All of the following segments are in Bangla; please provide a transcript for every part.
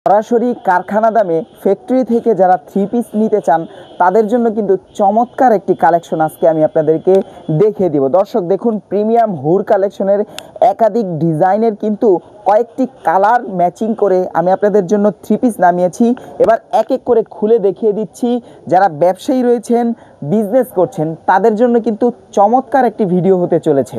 সরাসরি কারখানা দামে ফ্যাক্টরি থেকে যারা থ্রি পিস নিতে চান তাদের জন্য কিন্তু চমৎকার একটি কালেকশন আজকে আমি আপনাদেরকে দেখিয়ে দিব। দর্শক দেখুন, প্রিমিয়াম হুর কালেকশনের একাধিক ডিজাইনের কিন্তু কয়েকটি কালার ম্যাচিং করে আমি আপনাদের জন্য থ্রি পিস নামিয়েছি। এবার এক এক করে খুলে দেখিয়ে দিচ্ছি। যারা ব্যবসায়ী রয়েছেন, বিজনেস করছেন, তাদের জন্য কিন্তু চমৎকার একটি ভিডিও হতে চলেছে।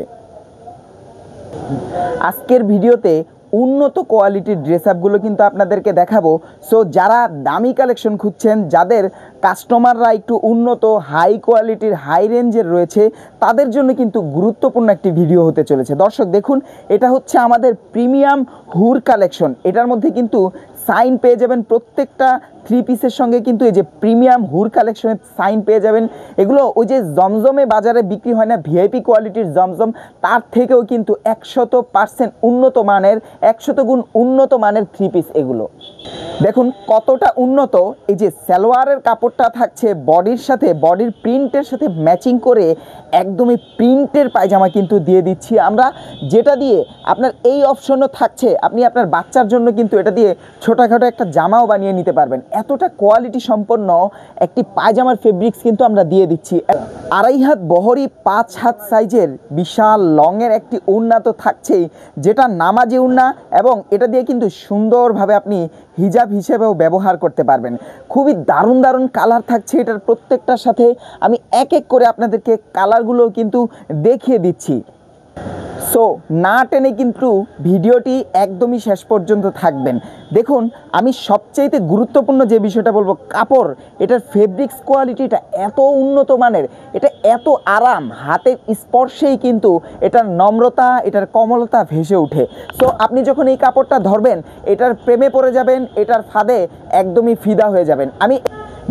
আজকের ভিডিওতে উন্নত কোয়ালিটির ড্রেস আপগুলো কিন্তু আপনাদেরকে দেখাবো। সো যারা দামি কালেকশন খুঁজছেন, যাদের কাস্টমাররা একটু উন্নত হাই কোয়ালিটির হাই রেঞ্জের রয়েছে, তাদের জন্য কিন্তু গুরুত্বপূর্ণ একটি ভিডিও হতে চলেছে। দর্শক দেখুন, এটা হচ্ছে আমাদের প্রিমিয়াম হুর কালেকশন। এটার মধ্যে কিন্তু সাইন পেয়ে যাবেন প্রত্যেকটা থ্রি পিসের সঙ্গে, কিন্তু এই যে প্রিমিয়াম হুর কালেকশনের সাইন পেয়ে যাবেন। এগুলো ওই যে জমজমে বাজারে বিক্রি হয় না ভিআইপি কোয়ালিটির জমজম, তার থেকেও কিন্তু 100% উন্নত মানের, 100 গুণ উন্নত মানের থ্রি পিস এগুলো। দেখুন কতটা উন্নত। এই যে সালোয়ারের কাপড়টা থাকছে বডির সাথে, বডির প্রিন্টের সাথে ম্যাচিং করে একদমই প্রিন্টের পায়জামা কিন্তু দিয়ে দিচ্ছি আমরা, যেটা দিয়ে আপনার এই অপশনও থাকছে, আপনি আপনার বাচ্চার জন্য কিন্তু এটা দিয়ে ছোটোখাটো একটা জামাও বানিয়ে নিতে পারবেন। এতটা কোয়ালিটি সম্পন্ন একটি পায়জামার ফেব্রিক্স কিন্তু আমরা দিয়ে দিচ্ছি। 2.5 হাত বহরি 5 হাত সাইজের বিশাল লংয়ের একটি ওড়না তো থাকছেই, যেটা নামাজি ওড়না, এবং এটা দিয়ে কিন্তু সুন্দরভাবে আপনি হিজাব হিসেবেও ব্যবহার করতে পারবেন। খুবই দারুণ দারুণ কালার থাকছে এটার প্রত্যেকটার সাথে। আমি এক এক করে আপনাদেরকে কালারগুলো কিন্তু দেখিয়ে দিচ্ছি। সো না টেনে কিন্তু ভিডিওটি একদমই শেষ পর্যন্ত থাকবেন। দেখুন, আমি সবচাইতে গুরুত্বপূর্ণ যে বিষয়টা বলবো, কাপড়, এটার ফেব্রিক্স কোয়ালিটিটা এত উন্নত মানের, এটা এত আরাম, হাতের স্পর্শেই কিন্তু এটার নম্রতা, এটার কোমলতা ভেসে ওঠে। সো আপনি যখন এই কাপড়টা ধরবেন, এটার প্রেমে পড়ে যাবেন, এটার ফাঁদে একদমই ফিদা হয়ে যাবেন। আমি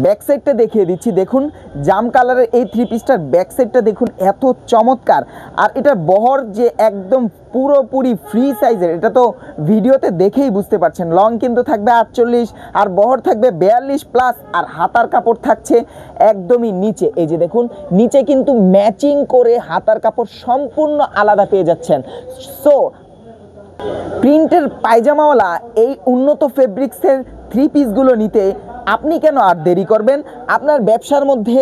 ব্যাক সাইডটা দেখিয়ে দিচ্ছি। দেখুন, জাম কালারের এই থ্রি পিসটার ব্যাক সাইডটা দেখুন, এত চমৎকার। আর এটার বহর যে একদম পুরোপুরি ফ্রি সাইজের, এটা তো ভিডিওতে দেখেই বুঝতে পারছেন। লং কিন্তু থাকবে 48 আর বহর থাকবে 42+, আর হাতার কাপড় থাকছে একদমই নিচে। এই যে দেখুন, নিচে কিন্তু ম্যাচিং করে হাতার কাপড় সম্পূর্ণ আলাদা পেয়ে যাচ্ছেন। সো প্রিন্টের পায়জামাওয়ালা এই উন্নত ফেব্রিক্সের থ্রি পিসগুলো নিতে আপনি কেন আর দেরি করবেন? আপনার ব্যবসার মধ্যে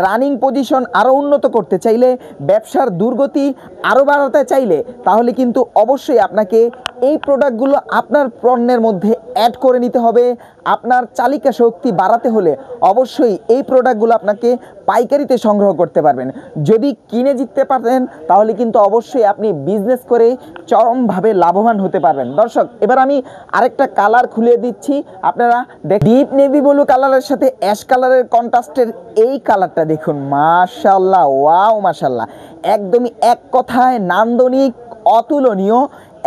রানিং পজিশন আরও উন্নত করতে চাইলে, ব্যবসার দুর্গতি আরও বাড়াতে চাইলে, তাহলে কিন্তু অবশ্যই আপনাকে এই প্রোডাক্টগুলো আপনার পণ্যের মধ্যে অ্যাড করে নিতে হবে। আপনার চালিকা শক্তি বাড়াতে হলে অবশ্যই এই প্রোডাক্টগুলো আপনাকে পাইকারিতে সংগ্রহ করতে পারবেন। যদি কিনে জিততে পারেন, তাহলে কিন্তু অবশ্যই আপনি বিজনেস করে চরমভাবে লাভবান হতে পারবেন। দর্শক, এবার আমি আরেকটা কালার খুলে দিচ্ছি। আপনারা ডিপ নেভি ব্লু কালারের সাথে অ্যাশ কালারের কন্ট্রাস্টের এই কালারটা দেখুন, মাশাআল্লাহ, ওয়াও মাশাআল্লাহ, একদমই এক কথায় নান্দনিক, অতুলনীয়,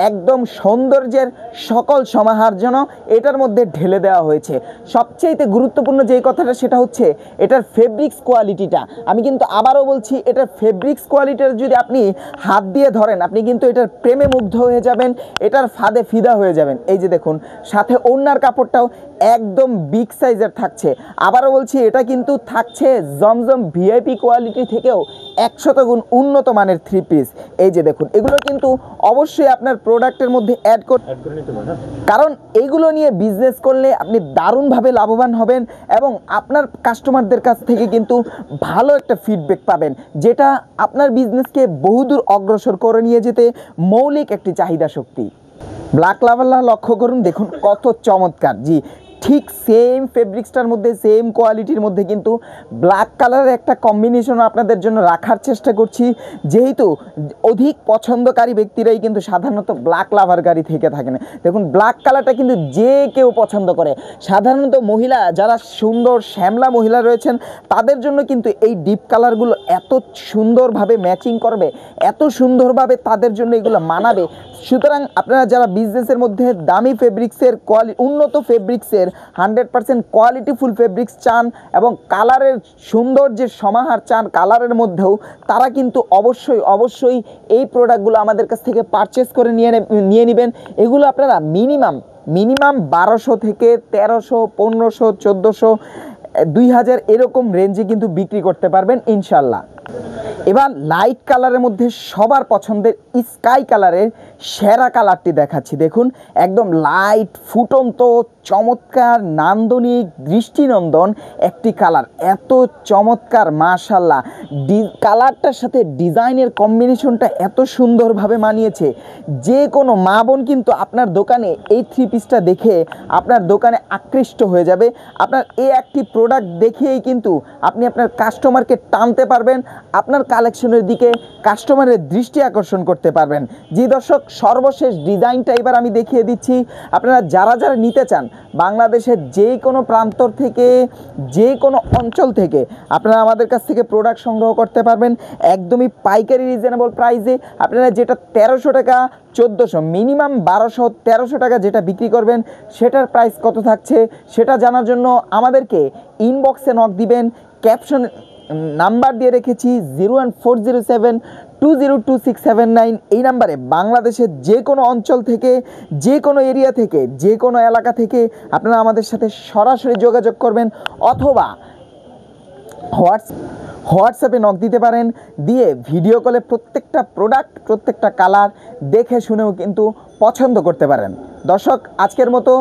একদম সৌন্দর্যের সকল সমাহার যেন এটার মধ্যে ঢেলে দেওয়া হয়েছে। সবচেয়ে গুরুত্বপূর্ণ যেই কথাটা, সেটা হচ্ছে এটার ফেব্রিক্স কোয়ালিটিটা। আমি কিন্তু আবারও বলছি, এটার ফেব্রিক্স কোয়ালিটির যদি আপনি হাত দিয়ে ধরেন, আপনি কিন্তু এটার প্রেমে মুগ্ধ হয়ে যাবেন, এটার ফাঁদে ফিদা হয়ে যাবেন। এই যে দেখুন, সাথে ওড়নার কাপড়টাও একদম বিগ সাইজের থাকছে। আবারও বলছি, এটা কিন্তু থাকছে জমজম ভিআইপি কোয়ালিটি থেকেও 100 গুণ উন্নত মানের থ্রি পিস। এই যে দেখুন, এগুলো কিন্তু অবশ্যই আপনার প্রোডাক্টের মধ্যে অ্যাড করে নিতে পারেন, কারণ এইগুলো নিয়ে বিজনেস করলে আপনি দারুণভাবে লাভবান হবেন এবং আপনার কাস্টমারদের কাছ থেকে কিন্তু ভালো একটা ফিডব্যাক পাবেন, যেটা আপনার বিজনেসকে বহুদূর অগ্রসর করে নিয়ে যেতে মৌলিক একটি চাহিদা শক্তি। ব্ল্যাক লাভারলা লক্ষ্য করুন, দেখুন কত চমৎকার। জি, ঠিক সেম ফেব্রিক্সটার মধ্যে, সেম কোয়ালিটির মধ্যে কিন্তু ব্ল্যাক কালারের একটা কম্বিনেশন আপনাদের জন্য রাখার চেষ্টা করছি, যেহেতু অধিক পছন্দকারী ব্যক্তিরাই কিন্তু সাধারণত ব্ল্যাক লাভারকারী থেকে থাকেন। দেখুন, ব্ল্যাক কালারটা কিন্তু যে কেউ পছন্দ করে। সাধারণত মহিলা যারা সুন্দর শ্যামলা মহিলা রয়েছেন, তাদের জন্য কিন্তু এই ডিপ কালারগুলো এত সুন্দরভাবে ম্যাচিং করবে, এত সুন্দরভাবে তাদের জন্য এগুলো মানাবে। সুতরাং আপনারা যারা বিজনেসের মধ্যে দামি ফেব্রিক্সের উন্নত ফেব্রিক্সের 100% কোয়ালিটিফুল ফেব্রিক্স চান এবং কালারের সৌন্দর্যের সমাহার চান কালারের মধ্যেও, তারা কিন্তু অবশ্যই এই প্রোডাক্টগুলো আমাদের কাছ থেকে পারচেস করে নিয়ে নেবেন। এগুলো আপনারা মিনিমাম 1200 থেকে 1300, 1500, 1400, 2000 এরকম রেঞ্জে কিন্তু বিক্রি করতে পারবেন ইনশাল্লাহ। এবার লাইট কালারের মধ্যে সবার পছন্দের স্কাই কালারের সেরা কালারটি দেখাচ্ছি। দেখুন একদম লাইট ফুটন্ত চমৎকার নান্দনিক দৃষ্টিনন্দন একটি কালার, এত চমৎকার মাশাআল্লাহ। কালারটার সাথে ডিজাইনের কম্বিনেশনটা এত সুন্দরভাবে মানিয়েছে, যে কোনো মা বোন কিন্তু আপনার দোকানে এই থ্রি পিসটা দেখে আপনার দোকানে আকৃষ্ট হয়ে যাবে। আপনার এই একটি প্রোডাক্ট দেখেই কিন্তু আপনি আপনার কাস্টমারকে টানতে পারবেন, আপনার কালেকশনের দিকে কাস্টমারের দৃষ্টি আকর্ষণ করতে পারবেন। জি দর্শক, সর্বশেষ ডিজাইনটা এবার আমি দেখিয়ে দিচ্ছি। আপনারা যারা যারা নিতে চান বাংলাদেশের যে কোনো প্রান্তর থেকে, যে কোনো অঞ্চল থেকে আপনারা আমাদের কাছ থেকে প্রোডাক্ট সংগ্রহ করতে পারবেন একদমই পাইকারি রিজনেবল প্রাইসে। আপনারা যেটা 1300 টাকা 1400 মিনিমাম 1200-1300 টাকা যেটা বিক্রি করবেন সেটার প্রাইস কত থাকছে সেটা জানার জন্য আমাদেরকে ইনবক্সে নক দিবেন। ক্যাপশন নাম্বার দিয়ে রেখেছি 01407202679। এই নাম্বারে বাংলাদেশের যে কোনো অঞ্চল থেকে, যে কোনো এরিয়া থেকে, যে কোনো এলাকা থেকে আপনারা আমাদের সাথে সরাসরি যোগাযোগ করবেন, অথবা হোয়াটসঅ্যাপে নক দিতে পারেন। দিয়ে ভিডিও কলে প্রত্যেকটা প্রোডাক্ট, প্রত্যেকটা কালার দেখে শুনেও কিন্তু পছন্দ করতে পারেন। দর্শক, আজকের মতো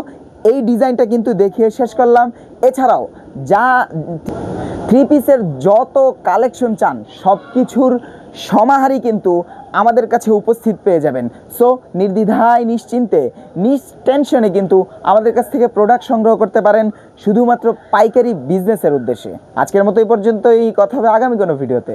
এই ডিজাইনটা কিন্তু দেখিয়ে শেষ করলাম। এছাড়াও যা থ্রি পিসের যত কালেকশন চান সব কিছুর সমাহারই কিন্তু আমাদের কাছে উপস্থিত পেয়ে যাবেন। সো নির্দ্বিধায় নিশ্চিন্তে নিষ্টেনশনে কিন্তু আমাদের কাছ থেকে প্রোডাক্ট সংগ্রহ করতে পারেন শুধুমাত্র পাইকারি বিজনেসের উদ্দেশ্যে। আজকের মতো এই পর্যন্তই, কথা হবে আগামী কোনো ভিডিওতে।